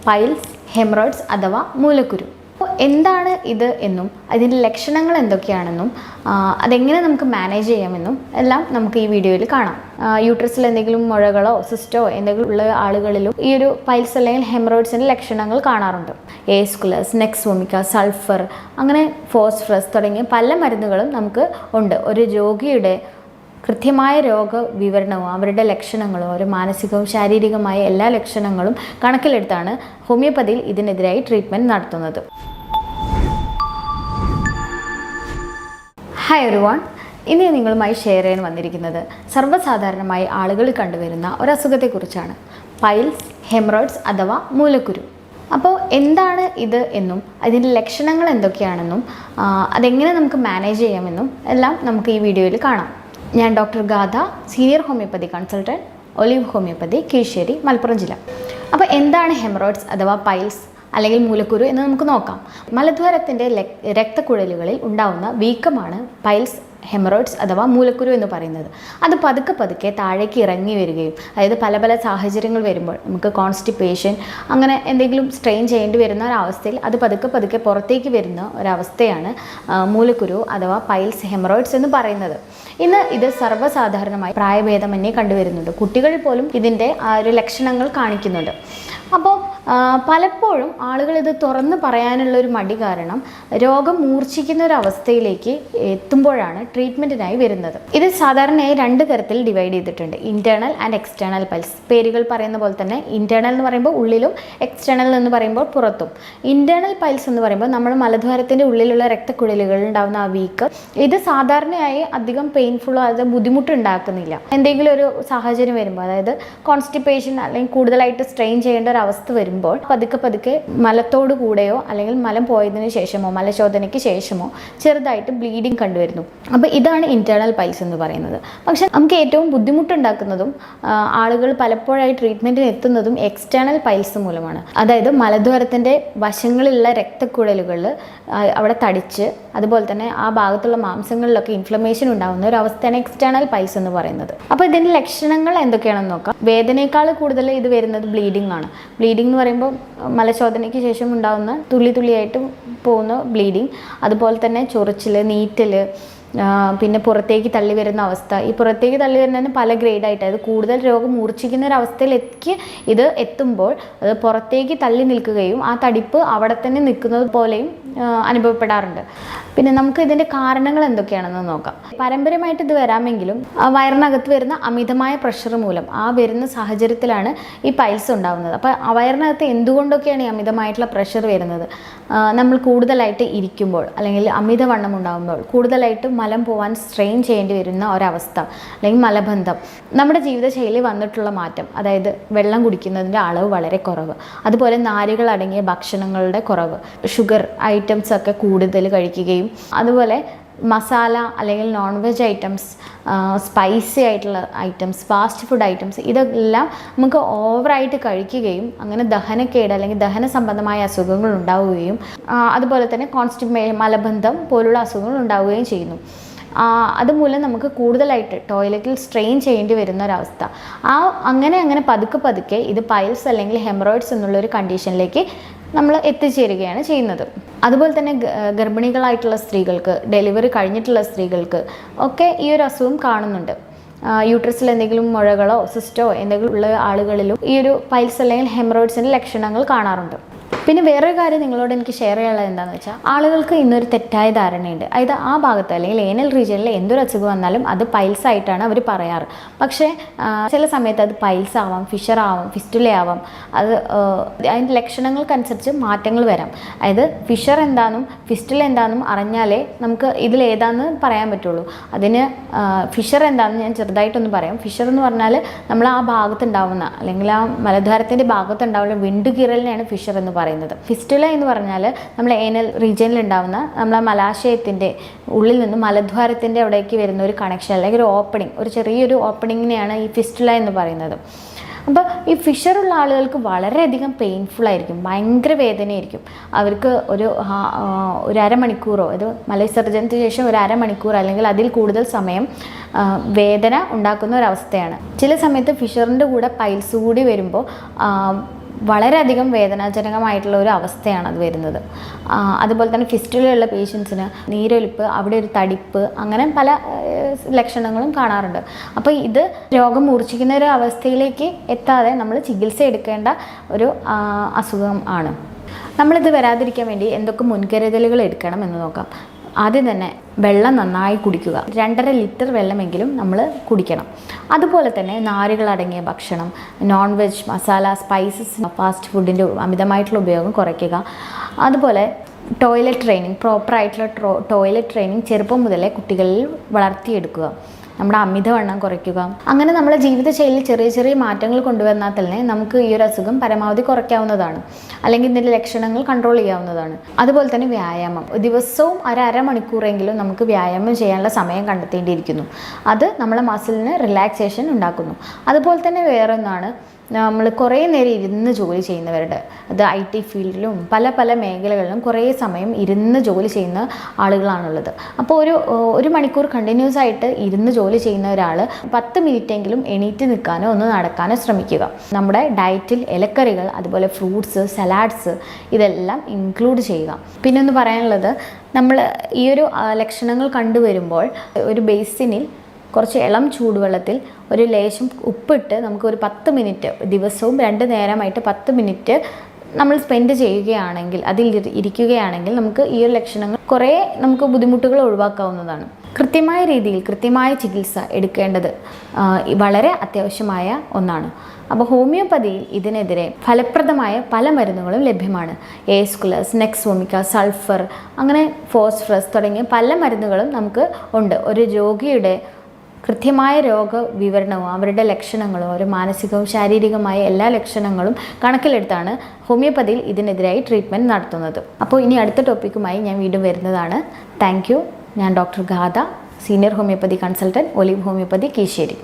Piles, haemorrhoids അഥവാ മൂലക്കുരു. അപ്പോൾ എന്താണ് ഇത് എന്നും അതിൻ്റെ ലക്ഷണങ്ങൾ എന്തൊക്കെയാണെന്നും അതെങ്ങനെ നമുക്ക് മാനേജ് ചെയ്യാമെന്നും എല്ലാം നമുക്ക് ഈ വീഡിയോയിൽ കാണാം. യൂട്രസിൽ എന്തെങ്കിലും മുഴകളോ സിസ്റ്റോ എന്തെങ്കിലും ഉള്ള ആളുകളിലും ഈ ഒരു പൈൽസ് അല്ലെങ്കിൽ ഹെമറോയിഡ്സിൻ്റെ ലക്ഷണങ്ങൾ കാണാറുണ്ട്. ഏസ്കുലസ്, നെക്സ്വോമിക്ക, സൾഫർ, അങ്ങനെ ഫോസ്ഫറസ് തുടങ്ങിയ പല മരുന്നുകളും നമുക്ക് ഉണ്ട്. ഒരു രോഗിയുടെ കൃത്യമായ രോഗവിവരണവും അവരുടെ ലക്ഷണങ്ങളും ഒരു മാനസികവും ശാരീരികമായ എല്ലാ ലക്ഷണങ്ങളും കണക്കിലെടുത്താണ് ഹോമിയോപ്പതിയിൽ ഇതിനെതിരായി ട്രീറ്റ്മെൻറ്റ് നടത്തുന്നത്. ഹായ് എവരിവൺ, ഇന്ന് ഞാൻ നിങ്ങളുമായി ഷെയർ ചെയ്യാൻ വന്നിരിക്കുന്നത് സർവ്വസാധാരണമായി ആളുകളിൽ കണ്ടുവരുന്ന ഒരസുഖത്തെക്കുറിച്ചാണ്. പൈൽസ്, ഹെമറോയിഡ്സ് അഥവാ മൂലക്കുരു. അപ്പോൾ എന്താണ് ഇത് എന്നും അതിൻ്റെ ലക്ഷണങ്ങൾ എന്തൊക്കെയാണെന്നും അതെങ്ങനെ നമുക്ക് മാനേജ് ചെയ്യാമെന്നും എല്ലാം നമുക്ക് ഈ വീഡിയോയിൽ കാണാം. ഞാൻ doctor Gatha, senior homeopathy consultant, olive homeopathy, Keezhissery, Malappuram ജില്ല. അപ്പോൾ എന്താണ് ഹെമറോയിഡ്സ് അഥവാ പൈൽസ് അല്ലെങ്കിൽ മൂലക്കുരു എന്ന് നമുക്ക് നോക്കാം. മലദ്വാരത്തിൻ്റെ രക്തക്കുഴലുകളിൽ ഉണ്ടാവുന്ന വീക്കമാണ് പൈൽസ്, ഹെമറോയിഡ്സ് അഥവാ മൂലക്കുരു എന്ന് പറയുന്നത്. അത് പതുക്കെ പതുക്കെ താഴേക്ക് ഇറങ്ങി വരികയും, അതായത് പല പല സാഹചര്യങ്ങൾ വരുമ്പോൾ നമുക്ക് കോൺസ്റ്റിപ്പേഷൻ അങ്ങനെ എന്തെങ്കിലും സ്ട്രെയിൻ ചെയ്യേണ്ടി വരുന്ന ഒരവസ്ഥയിൽ അത് പതുക്കെ പതുക്കെ പുറത്തേക്ക് വരുന്ന ഒരവസ്ഥയാണ് മൂലക്കുരു അഥവാ പൈൽസ്, ഹെമറോയിഡ്സ് എന്ന് പറയുന്നത്. ഇന്ന് ഇത് സർവ്വസാധാരണമായി പ്രായഭേദമന്യേ കണ്ടുവരുന്നുണ്ട്. കുട്ടികളിൽ പോലും ഇതിൻ്റെ ഒരു ലക്ഷണങ്ങൾ കാണിക്കുന്നുണ്ട്. അപ്പോൾ പലപ്പോഴും ആളുകൾ ഇത് തുറന്ന് പറയാനുള്ള ഒരു മടി കാരണം രോഗം മൂർച്ഛിക്കുന്ന ഒരു അവസ്ഥയിലേക്ക് എത്തുമ്പോഴാണ് ട്രീറ്റ്മെൻറ്റിനായി വരുന്നത്. ഇത് സാധാരണയായി രണ്ട് തരത്തിൽ ഡിവൈഡ് ചെയ്തിട്ടുണ്ട്: ഇൻറ്റേർണൽ ആൻഡ് എക്സ്റ്റേണൽ പൈൽസ്. പേരുകൾ പറയുന്ന പോലെ തന്നെ ഇൻറ്റേർണൽ എന്ന് പറയുമ്പോൾ ഉള്ളിലും, എക്സ്റ്റേണൽ എന്ന് പറയുമ്പോൾ പുറത്തും. ഇൻറ്റേർണൽ പൈൽസ് എന്ന് പറയുമ്പോൾ നമ്മുടെ മലദ്വാരത്തിൻ്റെ ഉള്ളിലുള്ള രക്തക്കുഴലുകളിൽ ഉണ്ടാകുന്ന ആ വീക്ക്, ഇത് സാധാരണയായി അധികം പെയിൻഫുള്ളോ അത് ബുദ്ധിമുട്ടുണ്ടാക്കുന്നില്ല. എന്തെങ്കിലും ഒരു സാഹചര്യം വരുമ്പോൾ, അതായത് കോൺസ്റ്റിപ്പേഷൻ അല്ലെങ്കിൽ കൂടുതലായിട്ട് സ്ട്രെയിൻ ചെയ്യേണ്ട ഒരു അവസ്ഥ വരുമ്പോൾ പതുക്കെ പതുക്കെ മലത്തോടു കൂടെയോ അല്ലെങ്കിൽ മലം പോയതിനു ശേഷമോ മലശോധനയ്ക്ക് ശേഷമോ ചെറുതായിട്ട് ബ്ലീഡിങ് കണ്ടുവരുന്നു. അപ്പോൾ ഇതാണ് ഇൻറ്റേർണൽ പൈൽസ് എന്ന് പറയുന്നത്. പക്ഷെ നമുക്ക് ഏറ്റവും ബുദ്ധിമുട്ടുണ്ടാക്കുന്നതും ആളുകൾ പലപ്പോഴായി ട്രീറ്റ്മെൻറ്റിന് എത്തുന്നതും എക്സ്റ്റേണൽ പൈൽസ് മൂലമാണ്. അതായത് മലദ്വാരത്തിൻ്റെ വശങ്ങളിലുള്ള രക്തക്കുഴലുകളിൽ അവിടെ തടിച്ച്, അതുപോലെ തന്നെ ആ ഭാഗത്തുള്ള മാംസങ്ങളിലൊക്കെ ഇൻഫ്ലമേഷൻ ഉണ്ടാകുന്ന ഒരു അവസ്ഥയാണ് എക്സ്റ്റേണൽ പൈൽസ് എന്ന് പറയുന്നത്. അപ്പോൾ ഇതിൻ്റെ ലക്ഷണങ്ങൾ എന്തൊക്കെയാണെന്ന് നോക്കാം. വേദനയേക്കാൾ കൂടുതൽ ഇത് വരുന്നത് ബ്ലീഡിംഗ് ആണ്. ബ്ലീഡിംഗ് എന്ന് പറയുമ്പോൾ മലശോധനയ്ക്ക് ശേഷം ഉണ്ടാകുന്ന തുള്ളി തുള്ളിയായിട്ട് പോകുന്ന ബ്ലീഡിങ്, അതുപോലെ തന്നെ ചൊറിച്ചിൽ, നീറ്റൽ, പിന്നെ പുറത്തേക്ക് തള്ളി വരുന്ന അവസ്ഥ. ഈ പുറത്തേക്ക് തള്ളി വരുന്നതിന് പല ഗ്രേഡായിട്ട്, അതായത് കൂടുതൽ രോഗം മൂർച്ഛിക്കുന്ന ഒരു അവസ്ഥയിലേക്ക് ഇത് എത്തുമ്പോൾ അത് പുറത്തേക്ക് തള്ളി നിൽക്കുകയും ആ തടിപ്പ് അവിടെ തന്നെ നിൽക്കുന്നത് പോലെയും അനുഭവപ്പെടാറുണ്ട്. പിന്നെ നമുക്ക് ഇതിൻ്റെ കാരണങ്ങൾ എന്തൊക്കെയാണെന്ന് നോക്കാം. പാരമ്പര്യമായിട്ട് ഇത് വരാമെങ്കിലും വയറിനകത്ത് വരുന്ന അമിതമായ പ്രഷർ മൂലം ആ വരുന്ന സാഹചര്യത്തിലാണ് ഈ പൈൽസ് ഉണ്ടാകുന്നത്. അപ്പോൾ വയറിനകത്ത് എന്തുകൊണ്ടൊക്കെയാണ് ഈ അമിതമായിട്ടുള്ള പ്രഷർ വരുന്നത്? നമ്മൾ കൂടുതലായിട്ട് ഇരിക്കുമ്പോൾ അല്ലെങ്കിൽ അമിതവണ്ണം ഉണ്ടാകുമ്പോൾ കൂടുതലായിട്ട് മലം പോകാൻ സ്ട്രെയിൻ ചെയ്യേണ്ടി വരുന്ന ഒരവസ്ഥ, അല്ലെങ്കിൽ മലബന്ധം, നമ്മുടെ ജീവിതശൈലി വന്നിട്ടുള്ള മാറ്റം, അതായത് വെള്ളം കുടിക്കുന്നതിൻ്റെ അളവ് വളരെ കുറവ്, അതുപോലെ നാരുകൾ അടങ്ങിയ ഭക്ഷണങ്ങളുടെ കുറവ്, ഷുഗർ ഐറ്റംസ് ഒക്കെ കൂടുതൽ കഴിക്കുകയും, അതുപോലെ മസാല അല്ലെങ്കിൽ നോൺ വെജ് ഐറ്റംസ്, സ്പൈസി ആയിട്ടുള്ള ഐറ്റംസ്, ഫാസ്റ്റ് ഫുഡ് ഐറ്റംസ്, ഇതെല്ലാം നമുക്ക് ഓവറായിട്ട് കഴിക്കുകയും അങ്ങനെ ദഹനക്കേട് അല്ലെങ്കിൽ ദഹന സംബന്ധമായ അസുഖങ്ങൾ ഉണ്ടാവുകയും അതുപോലെ തന്നെ മലബന്ധം പോലുള്ള അസുഖങ്ങൾ ഉണ്ടാവുകയും ചെയ്യുന്നു. അതുമൂലം നമുക്ക് കൂടുതലായിട്ട് ടോയ്ലറ്റിൽ സ്ട്രെയിൻ ചെയ്യേണ്ടി വരുന്ന ഒരവസ്ഥ. അങ്ങനെ പതുക്കെ പതുക്കെ ഇത് പൈൽസ് അല്ലെങ്കിൽ ഹെമറോയിഡ്സ് എന്നുള്ളൊരു കണ്ടീഷനിലേക്ക് നമ്മൾ എത്തിച്ചേരുകയാണ് ചെയ്യുന്നത്. അതുപോലെ തന്നെ ഗർഭിണികളായിട്ടുള്ള സ്ത്രീകൾക്ക്, ഡെലിവറി കഴിഞ്ഞിട്ടുള്ള സ്ത്രീകൾക്ക് ഒക്കെ ഈ ഒരു അസുഖം കാണുന്നുണ്ട്. യൂട്രസിൽ എന്തെങ്കിലും മുഴകളോ സിസ്റ്റോ എന്തെങ്കിലും ഉള്ള ആളുകളിലും ഈ ഒരു പൈൽസ് അല്ലെങ്കിൽ ഹെമറോയിഡ്സിൻ്റെ ലക്ഷണങ്ങൾ കാണാറുണ്ട്. പിന്നെ വേറൊരു കാര്യം നിങ്ങളോട് എനിക്ക് ഷെയർ ചെയ്യാനുള്ളത് എന്താണെന്ന് വെച്ചാൽ, ആളുകൾക്ക് ഇന്നൊരു തെറ്റായ ധാരണയുണ്ട്. അതായത് ആ ഭാഗത്ത് അല്ലെങ്കിൽ ഏനൽ റീജിയനിൽ എന്തൊരു അസുഖം വന്നാലും അത് പൈൽസ് ആയിട്ടാണ് അവർ പറയാറ്. പക്ഷേ ചില സമയത്ത് അത് പൈൽസ് ആവാം, ഫിഷർ ആവാം, ഫിസ്റ്റുല ആവാം. അത് അതിൻ്റെ ലക്ഷണങ്ങൾക്കനുസരിച്ച് മാറ്റങ്ങൾ വരാം. അതായത് ഫിഷർ എന്താണെന്നും ഫിസ്റ്റുല എന്താണെന്നും അറിഞ്ഞാലേ നമുക്ക് ഇതിലേതാണെന്ന് പറയാൻ പറ്റുള്ളൂ. അതിന് ഫിഷർ എന്താണെന്ന് ഞാൻ ചെറുതായിട്ടൊന്ന് പറയാം. ഫിഷർ എന്ന് പറഞ്ഞാൽ നമ്മൾ ആ ഭാഗത്തുണ്ടാവുന്ന അല്ലെങ്കിൽ ആ മലദ്വാരത്തിൻ്റെ ഭാഗത്തുണ്ടാവുന്ന വിണ്ടുകീറലിനെയാണ് ഫിഷർ എന്ന് പറയുന്നത്. ഫിസ്റ്റുല എന്ന് പറഞ്ഞാൽ നമ്മൾ ഏനൽ റീജിയനിൽ ഉണ്ടാവുന്ന നമ്മളെ മലാശയത്തിൻ്റെ ഉള്ളിൽ നിന്ന് മലദ്വാരത്തിൻ്റെ അവിടേക്ക് വരുന്ന ഒരു കണക്ഷൻ അല്ലെങ്കിൽ ഒരു ഓപ്പണിംഗ്, ഒരു ചെറിയൊരു ഓപ്പണിങ്ങിനെയാണ് ഈ ഫിസ്റ്റുല എന്ന് പറയുന്നത്. അപ്പോൾ ഈ ഫിഷറുള്ള ആളുകൾക്ക് വളരെയധികം പെയിൻഫുൾ ആയിരിക്കും, ഭയങ്കര വേദനയായിരിക്കും. അവർക്ക് ഒരു അരമണിക്കൂറോ, ഇത് മലവിസർജനത്തിന് ശേഷം ഒരു അരമണിക്കൂർ അല്ലെങ്കിൽ അതിൽ കൂടുതൽ സമയം വേദന ഉണ്ടാക്കുന്ന ഒരവസ്ഥയാണ്. ചില സമയത്ത് ഫിഷറിൻ്റെ കൂടെ പൈൽസ് കൂടി വരുമ്പോൾ വളരെയധികം വേദനാജനകമായിട്ടുള്ള ഒരു അവസ്ഥയാണ് അത് വരുന്നത്. അതുപോലെ തന്നെ ഫിസ്റ്റുലയുള്ള പേഷ്യൻസിന് നീരൊലിപ്പ്, അവിടെ ഒരു തടിപ്പ്, അങ്ങനെ പല ലക്ഷണങ്ങളും കാണാറുണ്ട്. അപ്പോൾ ഇത് രോഗം മൂർച്ഛിക്കുന്ന ഒരു അവസ്ഥയിലേക്ക് എത്താതെ നമ്മൾ ചികിത്സ എടുക്കേണ്ട ഒരു അസുഖം ആണ്. നമ്മളിത് വരാതിരിക്കാൻ വേണ്ടി എന്തൊക്കെ മുൻകരുതലുകൾ എടുക്കണം എന്ന് നോക്കാം. ആദ്യം തന്നെ വെള്ളം നന്നായി കുടിക്കുക. 2.5 ലിറ്റർ വെള്ളമെങ്കിലും നമ്മൾ കുടിക്കണം. അതുപോലെ തന്നെ നാരുകളടങ്ങിയ ഭക്ഷണം, non veg, masala, spices, fast ഫുഡിൻ്റെ അമിതമായിട്ടുള്ള ഉപയോഗം കുറയ്ക്കുക. അതുപോലെ ടോയ്ലറ്റ് ട്രെയിനിങ്, പ്രോപ്പറായിട്ടുള്ള ടോയ്ലറ്റ് ട്രെയിനിങ് ചെറുപ്പം മുതലേ കുട്ടികളിൽ വളർത്തിയെടുക്കുക. നമ്മുടെ അമിതവണ്ണം കുറയ്ക്കുക. അങ്ങനെ നമ്മുടെ ജീവിതശൈലിയിൽ ചെറിയ ചെറിയ മാറ്റങ്ങൾ കൊണ്ടുവന്നാൽ തന്നെ നമുക്ക് ഈ ഒരു അസുഖം പരമാവധി കുറയ്ക്കാവുന്നതാണ്, അല്ലെങ്കിൽ ഇതിൻ്റെ ലക്ഷണങ്ങൾ കൺട്രോൾ ചെയ്യാവുന്നതാണ്. അതുപോലെ തന്നെ വ്യായാമം, ദിവസവും അരമണിക്കൂറെങ്കിലും നമുക്ക് വ്യായാമം ചെയ്യാനുള്ള സമയം കണ്ടെത്തേണ്ടിയിരിക്കുന്നു. അത് നമ്മളെ മസിലിന് റിലാക്സേഷൻ ഉണ്ടാക്കുന്നു. അതുപോലെ തന്നെ വേറൊന്നാണ്, നമ്മൾ കുറേ നേരം ഇരുന്ന് ജോലി ചെയ്യുന്നവരുടെ, അത് IT ഫീൽഡിലും പല മേഖലകളിലും കുറേ സമയം ഇരുന്ന് ജോലി ചെയ്യുന്ന ആളുകളാണുള്ളത്. അപ്പോൾ ഒരു മണിക്കൂർ കണ്ടിന്യൂസ് ആയിട്ട് ഇരുന്ന് ജോലി ചെയ്യുന്ന ഒരാൾ 10 മിനിറ്റെങ്കിലും എണീറ്റ് നിൽക്കാനോ ഒന്ന് നടക്കാനോ ശ്രമിക്കുക. നമ്മുടെ ഡയറ്റിൽ ഇലക്കറികൾ, അതുപോലെ ഫ്രൂട്ട്സ്, സലാഡ്സ് ഇതെല്ലാം ഇൻക്ലൂഡ് ചെയ്യുക. പിന്നെ ഒന്ന് പറയാനുള്ളത്, നമ്മൾ ഈ ഒരു ലക്ഷണങ്ങൾ കണ്ടുവരുമ്പോൾ ഒരു ബേസിനിൽ കുറച്ച് ഇളം ചൂടുവെള്ളത്തിൽ ഒരു ലേശം ഉപ്പിട്ട് നമുക്കൊരു 10 മിനിറ്റ് ദിവസവും 2 നേരമായിട്ട് 10 മിനിറ്റ് നമ്മൾ സ്പെൻഡ് ചെയ്യുകയാണെങ്കിൽ, അതിൽ ഇരിക്കുകയാണെങ്കിൽ നമുക്ക് ഈ ഒരു ലക്ഷണങ്ങൾ കുറേ നമുക്ക് ബുദ്ധിമുട്ടുകൾ ഒഴിവാക്കാവുന്നതാണ്. കൃത്യമായ രീതിയിൽ കൃത്യമായ ചികിത്സ എടുക്കേണ്ടത് വളരെ അത്യാവശ്യമായ ഒന്നാണ്. അപ്പോൾ ഹോമിയോപ്പതിയിൽ ഇതിനെതിരെ ഫലപ്രദമായ പല മരുന്നുകളും ലഭ്യമാണ്. എസ്കുലസ്, നെക്സോമിക്ക, സൾഫർ, അങ്ങനെ ഫോസ്ഫറസ് തുടങ്ങിയ പല മരുന്നുകളും നമുക്ക് ഉണ്ട്. ഒരു രോഗിയുടെ കൃത്യമായ രോഗവിവരണവും അവരുടെ ലക്ഷണങ്ങളും ഒരു മാനസികവും ശാരീരികമായ എല്ലാ ലക്ഷണങ്ങളും കണക്കിലെടുത്താണ് ഹോമിയോപ്പതിയിൽ ഇതിനെതിരായി ട്രീറ്റ്മെൻറ്റ് നടത്തുന്നത്. അപ്പോൾ ഇനി അടുത്ത ടോപ്പിക്കുമായി ഞാൻ വീണ്ടും വരുന്നതാണ്. Thank you. ഞാൻ doctor Gatha, senior homeopathy consultant, olive homeopathy, Keesseri.